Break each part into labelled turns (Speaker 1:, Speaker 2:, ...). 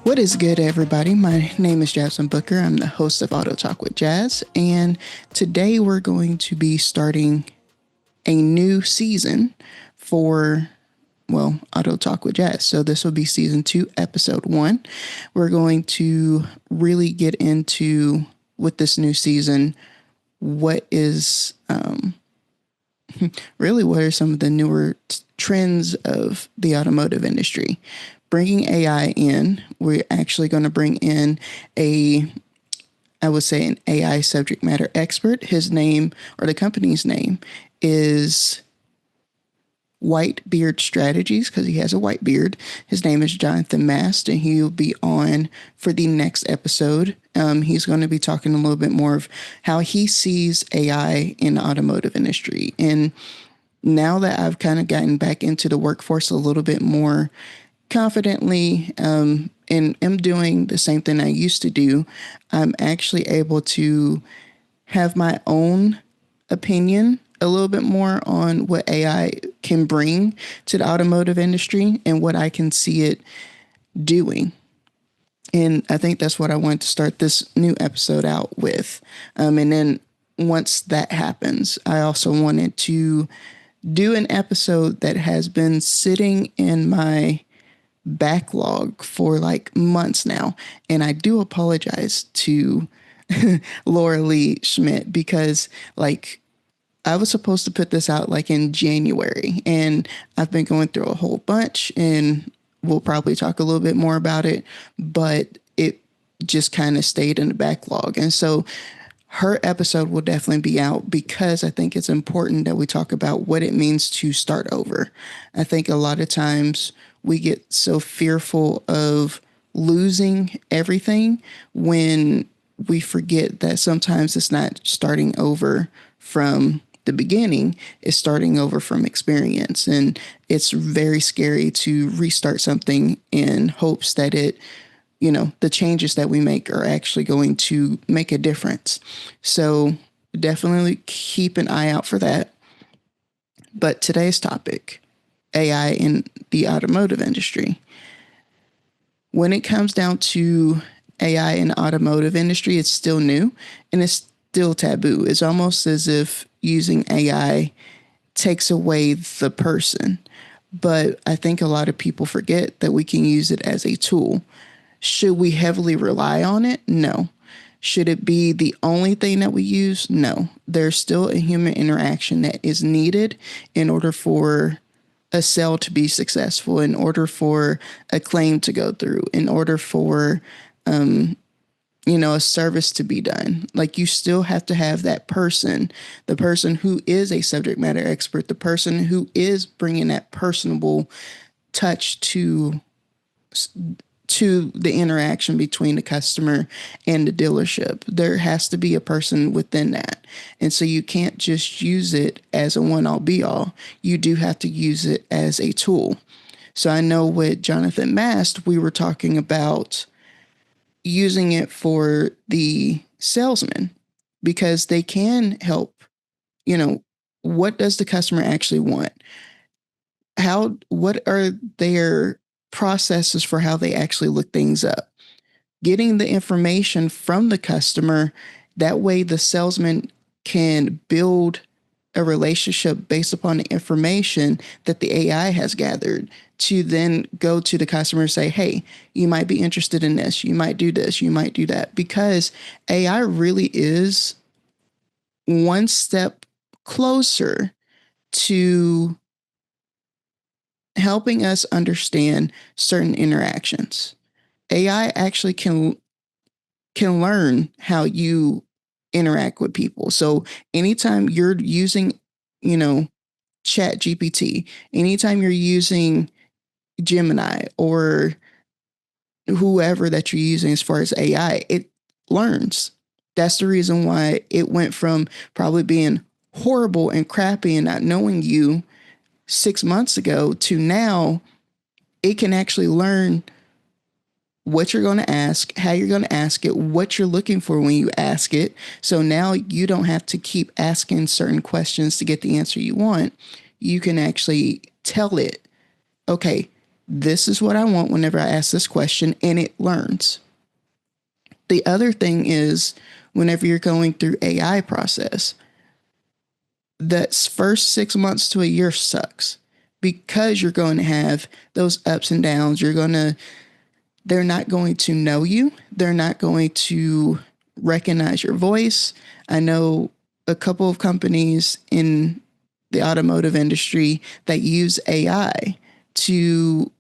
Speaker 1: What is good, everybody? My name is Jazmine Booker. I'm the host of Auto Talk with Jazz, and today we're going to be starting a new season for, Auto Talk with Jazz. So this will be season 2, episode 1. We're going to really get into, with this new season, what is really what are some of the newer trends of the automotive industry. Bringing AI in, we're actually going to bring in I would say, an AI subject matter expert. His name, or the company's name, is White Beard Strategies, because he has a white beard. His name is Jonathan Mast, and he'll be on for the next episode. He's going to be talking a little bit more of how he sees AI in the automotive industry. And now that I've kind of gotten back into the workforce a little bit more confidently, and am doing the same thing I used to do, I'm actually able to have my own opinion a little bit more on what AI can bring to the automotive industry and what I can see it doing. And I think that's what I wanted to start this new episode out with. And then once that happens, I also wanted to do an episode that has been sitting in my backlog for like months now. And I do apologize to Laura Lee Schmidt, because like I was supposed to put this out like in January, and I've been going through a whole bunch, and we'll probably talk a little bit more about it, but it just kind of stayed in the backlog. And so her episode will definitely be out, because I think it's important that we talk about what it means to start over. I think a lot of times we get so fearful of losing everything when we forget that sometimes it's not starting over from the beginning, it's starting over from experience. And it's very scary to restart something in hopes that the changes that we make are actually going to make a difference. So definitely keep an eye out for that. But today's topic, AI in the automotive industry. When it comes down to AI in the automotive industry, it's still new and it's still taboo. It's almost as if using AI takes away the person. But I think a lot of people forget that we can use it as a tool. Should we heavily rely on it? No. Should it be the only thing that we use? No. There's still a human interaction that is needed in order for a sale to be successful, in order for a claim to go through, in order for, a service to be done. Like, you still have to have that person, the person who is a subject matter expert, the person who is bringing that personable touch to the interaction between the customer and the dealership. There has to be a person within that. And so you can't just use it as a one-all be-all. You do have to use it as a tool. So I know with Jonathan Mast, we were talking about using it for the salesman, because they can help, what does the customer actually want? What are their processes for how they actually look things up? Getting the information from the customer, that way the salesman can build a relationship based upon the information that the AI has gathered, to then go to the customer and say, hey, you might be interested in this, you might do this, you might do that. Because AI really is one step closer to helping us understand certain interactions. AI actually can learn how you interact with people. So anytime you're using, Chat GPT, anytime you're using Gemini or whoever that you're using as far as AI, it learns. That's the reason why it went from probably being horrible and crappy and not knowing you 6 months ago to now it can actually learn what you're going to ask, how you're going to ask it, what you're looking for when you ask it. So now you don't have to keep asking certain questions to get the answer you want. You can actually tell it, okay, This is what I want whenever I ask this question, and it learns. The other thing is whenever you're going through AI process, that first 6 months to a year sucks because you're going to have those ups and downs. They're not going to know you. They're not going to recognize your voice. I know a couple of companies in the automotive industry that use AI to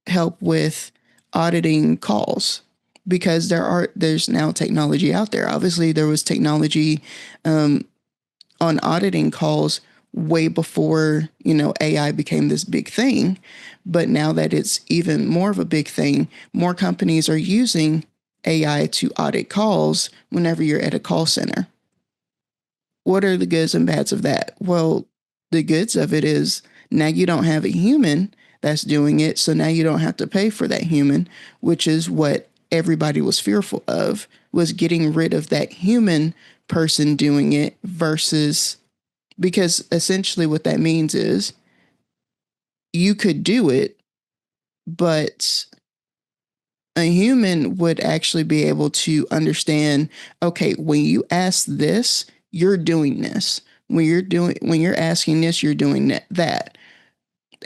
Speaker 1: help with auditing calls because there's now technology out there. Obviously, there was technology on auditing calls way before, AI became this big thing. But now that it's even more of a big thing, more companies are using AI to audit calls whenever you're at a call center. What are the goods and bads of that? Well, the goods of it is now you don't have a human that's doing it. So now you don't have to pay for that human, which is what everybody was fearful of, was getting rid of that human person doing it versus, because essentially what that means is you could do it, but a human would actually be able to understand, okay, when you ask this, you're doing this. When you're asking this, you're doing that.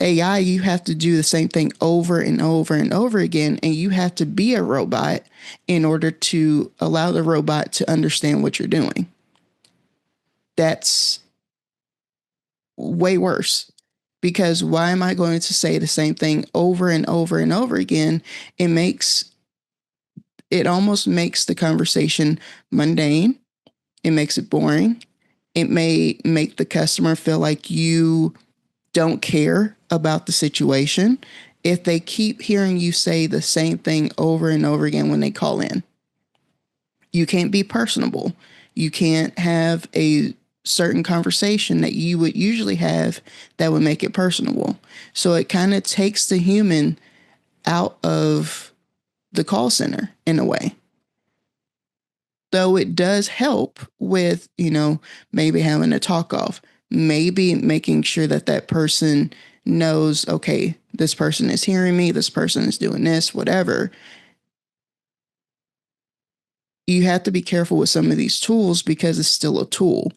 Speaker 1: AI, you have to do the same thing over and over and over again, and you have to be a robot in order to allow the robot to understand what you're doing. That's way worse, because why am I going to say the same thing over and over and over again? It almost makes the conversation mundane. It makes it boring. It may make the customer feel like you don't care about the situation if they keep hearing you say the same thing over and over again when they call in. You can't be personable. You can't have a certain conversation that you would usually have that would make it personable. So it kind of takes the human out of the call center in a way. Though it does help with, maybe having a talk off, maybe making sure that that person knows, okay, this person is hearing me, this person is doing this, whatever. You have to be careful with some of these tools because it's still a tool.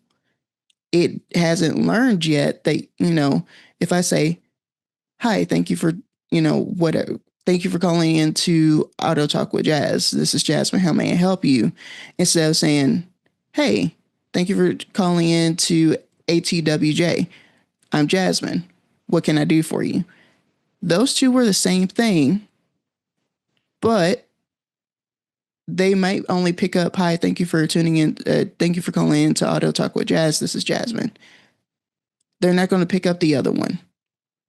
Speaker 1: It hasn't learned yet that, if I say, hi, thank you for, whatever, thank you for calling into Auto Talk with Jazz. This is Jazmine. How may I help you? Instead of saying, hey, thank you for calling in to ATWJ. I'm Jazmine. What can I do for you? Those two were the same thing, but they might only pick up, hi, thank you for tuning in. Thank you for calling in to Auto Talk with Jazz. This is Jazmine. They're not going to pick up the other one.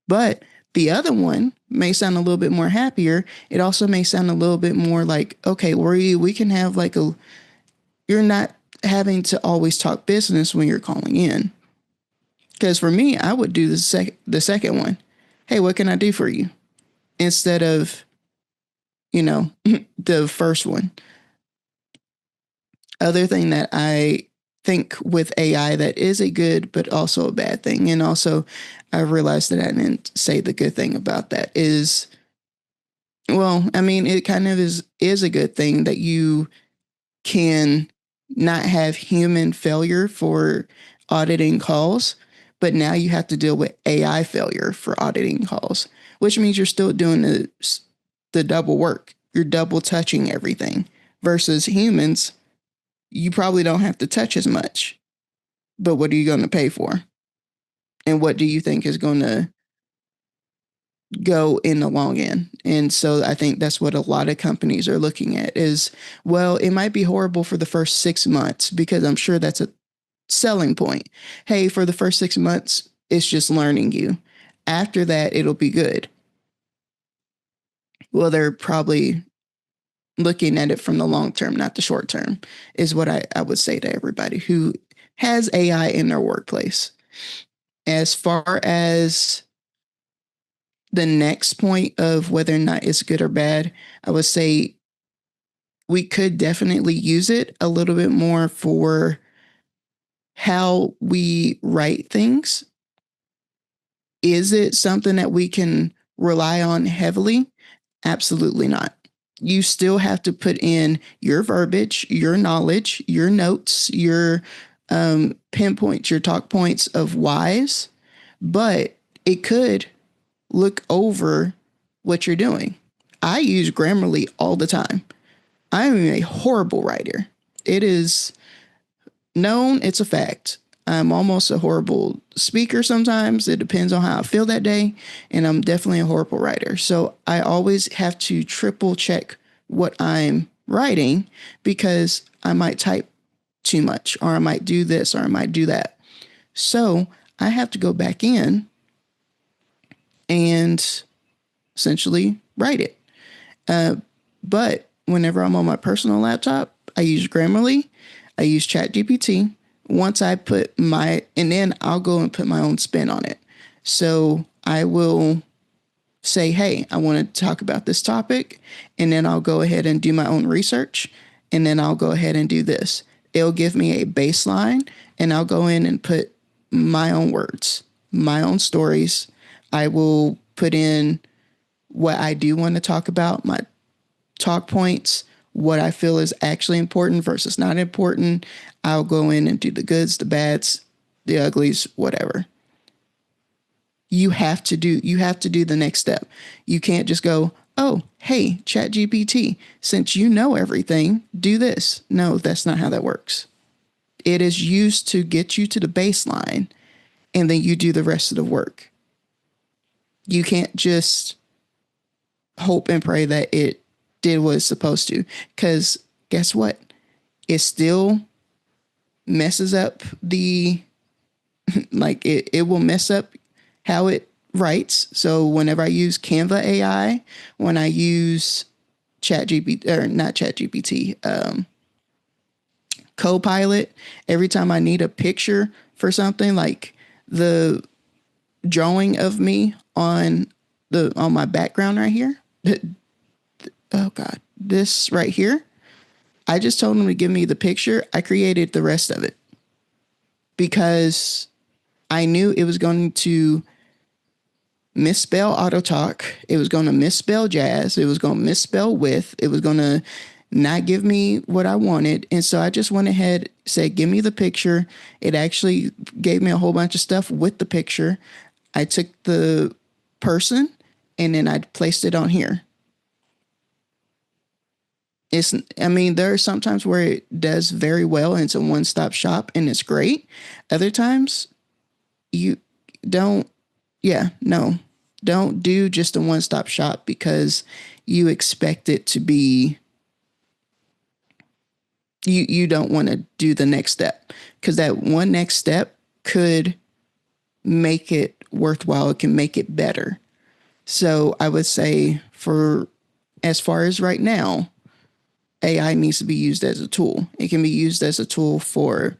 Speaker 1: But the other one may sound a little bit more happier. It also may sound a little bit more like, okay, we can have you're not having to always talk business when you're calling in. Because for me, I would do the second one. Hey, what can I do for you? Instead of, the first one. Other thing that I think with AI that is a good but also a bad thing, and also I realized that I didn't say the good thing about that is, well, I mean, it kind of is a good thing that you can not have human failure for auditing calls, but now you have to deal with AI failure for auditing calls, which means you're still doing the double work. You're double touching everything versus humans. You probably don't have to touch as much, but what are you going to pay for? And what do you think is going to go in the long end? And so I think that's what a lot of companies are looking at is, well, it might be horrible for the first 6 months because I'm sure that's a selling point. Hey, for the first 6 months, it's just learning you. After that, it'll be good. Well, they're probably looking at it from the long term, not the short term, is what I would say to everybody who has AI in their workplace. As far as the next point of whether or not it's good or bad, I would say we could definitely use it a little bit more for how we write things. Is it something that we can rely on heavily? Absolutely not. You still have to put in your verbiage, your knowledge, your notes, your pinpoints, your talk points of whys, but it could look over what you're doing. I use Grammarly all the time. I am a horrible writer. It is known, it's a fact. I'm almost a horrible speaker sometimes. It depends on how I feel that day. And I'm definitely a horrible writer. So I always have to triple check what I'm writing because I might type too much, or I might do this, or I might do that. So I have to go back in and essentially write it. But whenever I'm on my personal laptop, I use Grammarly, I use ChatGPT. Once I put and then I'll go and put my own spin on it. So I will say, hey, I want to talk about this topic. And then I'll go ahead and do my own research. And then I'll go ahead and do this. It'll give me a baseline, and I'll go in and put my own words, my own stories. I will put in what I do want to talk about, my talk points, what I feel is actually important versus not important. I'll go in and do the goods, the bads, the uglies, whatever. You have to do the next step. You can't just go, oh, hey, ChatGPT, since you know everything, do this. No, that's not how that works. It is used to get you to the baseline, and then you do the rest of the work. You can't just hope and pray that it did what it's supposed to, because guess what? It still messes up it will mess up how it writes. So whenever I use Canva AI, when I use Copilot, every time I need a picture for something, like the drawing of me on my background right here, oh God, this right here, I just told him to give me the picture. I created the rest of it because I knew it was going to misspell auto talk. It was going to misspell jazz. It was going to misspell with. It was going to not give me what I wanted. And so I just went ahead, said, give me the picture. It actually gave me a whole bunch of stuff with the picture. I took the person and then I placed it on here. There are some times where it does very well and it's a one-stop shop and it's great. Other times you don't do just a one-stop shop because you expect it to be, you don't want to do the next step, because that one next step could make it worthwhile. It can make it better. So I would say as far as right now, AI needs to be used as a tool. It can be used as a tool for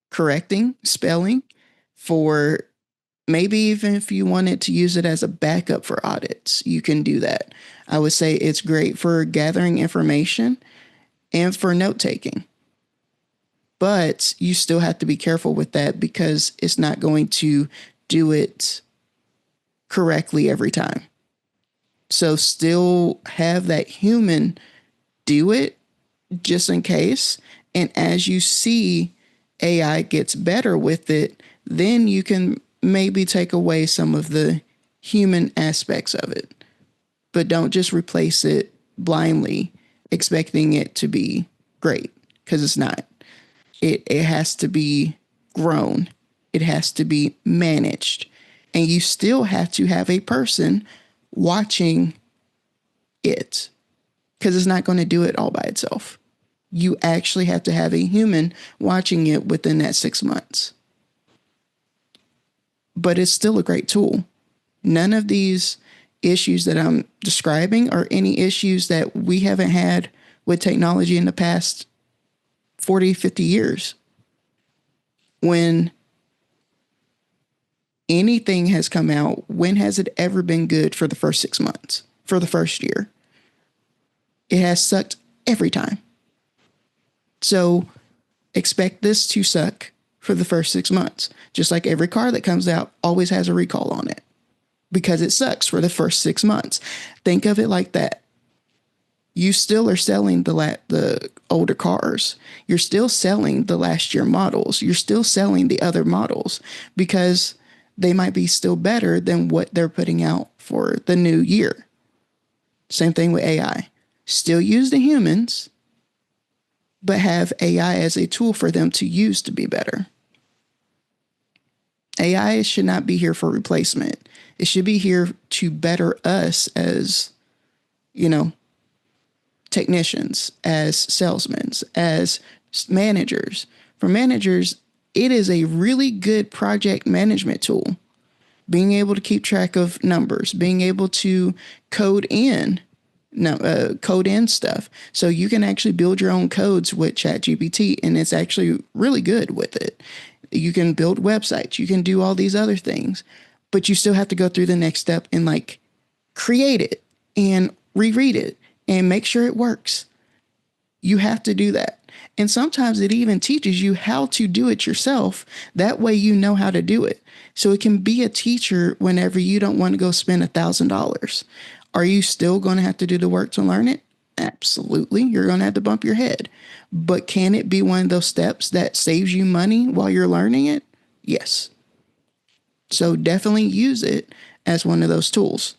Speaker 1: correcting spelling, for maybe even if you wanted to use it as a backup for audits, you can do that. I would say it's great for gathering information and for note taking. But you still have to be careful with that because it's not going to do it correctly every time. So still have that human do it just in case. And as you see AI gets better with it, then you can maybe take away some of the human aspects of it. But don't just replace it blindly, expecting it to be great, because it's not. It has to be grown. It has to be managed. And you still have to have a person watching it, because it's not going to do it all by itself. You actually have to have a human watching it within that 6 months. But it's still a great tool. None of these issues that I'm describing are any issues that we haven't had with technology in the past 40, 50 years. When anything has come out, when has it ever been good for the first 6 months, for the first year? It has sucked every time. So expect this to suck for the first 6 months. Just like every car that comes out always has a recall on it because it sucks for the first 6 months. Think of it like that. You still are selling the older cars. You're still selling the last year models. You're still selling the other models because they might be still better than what they're putting out for the new year. Same thing with AI. Still use the humans, but have AI as a tool for them to use to be better. AI should not be here for replacement. It should be here to better us as, technicians, as salesmen, as managers. For managers, it is a really good project management tool. Being able to keep track of numbers, being able to code in stuff. So you can actually build your own codes with ChatGPT, and it's actually really good with it. You can build websites. You can do all these other things, but you still have to go through the next step and create it and reread it and make sure it works. You have to do that. And sometimes it even teaches you how to do it yourself. That way you know how to do it. So it can be a teacher whenever you don't want to go spend $1,000. Are you still going to have to do the work to learn it? Absolutely. You're going to have to bump your head. But can it be one of those steps that saves you money while you're learning it? Yes. So definitely use it as one of those tools.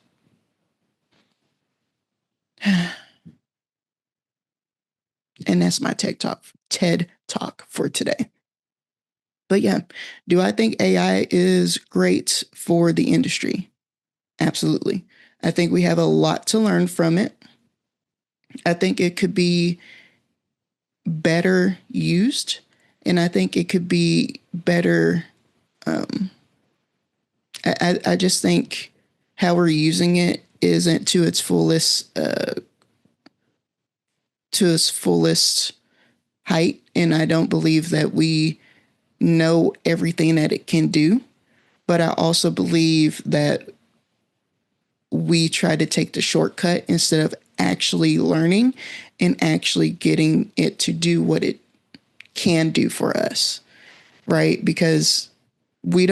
Speaker 1: And that's my TED Talk for today. But yeah, do I think AI is great for the industry? Absolutely. I think we have a lot to learn from it. I think it could be better used, and I think it could be better. I just think how we're using it isn't to its fullest height, and I don't believe that we know everything that it can do. But I also believe that we try to take the shortcut instead of actually learning and actually getting it to do what it can do for us, right? Because we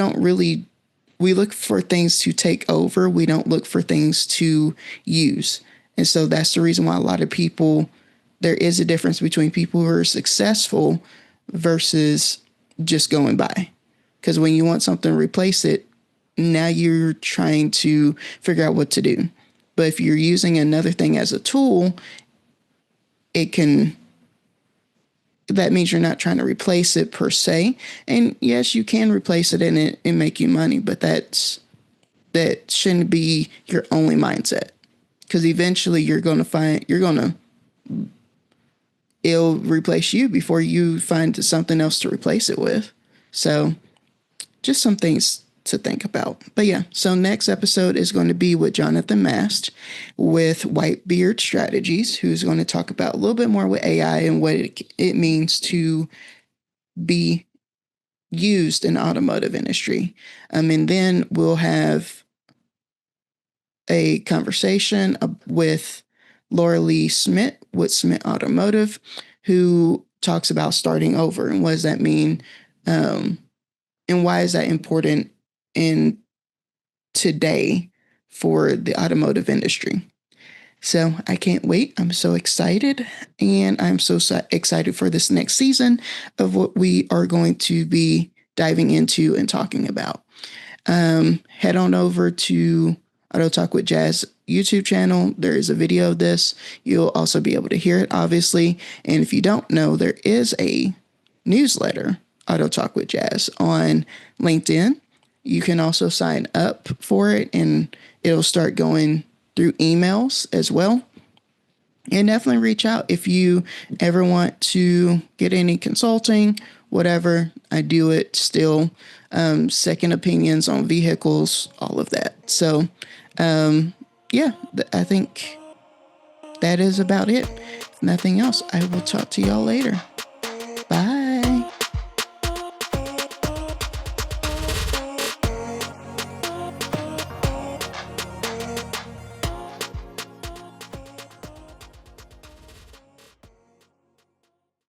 Speaker 1: look for things to take over. We don't look for things to use. And so that's the reason why a lot of people, there is a difference between people who are successful versus just going by. Because when you want something to replace it, now you're trying to figure out what to do. But if you're using another thing as a tool, that means you're not trying to replace it per se. And yes, you can replace it and make you money, but that shouldn't be your only mindset. Because eventually it'll replace you before you find something else to replace it with. So just some things to think about. But yeah, so next episode is going to be with Jonathan Mast with Whitebeard Strategies, who's going to talk about a little bit more with AI and what it means to be used in the automotive industry. And then we'll have a conversation with Laura Lee Smith with Smith Automotive, who talks about starting over and what does that mean, and why is that important in today for the automotive industry. So I can't wait. I'm so excited. And I'm so excited for this next season of what we are going to be diving into and talking about. Head on over to Auto Talk with Jazz YouTube channel. There is a video of this. You'll also be able to hear it, obviously. And if you don't know, there is a newsletter, Auto Talk with Jazz, on LinkedIn. You can also sign up for it, and it'll start going through emails as well. And definitely reach out if you ever want to get any consulting, whatever. I do it still. Second opinions on vehicles, all of that. So, yeah, I think that is about it. If nothing else, I will talk to y'all later.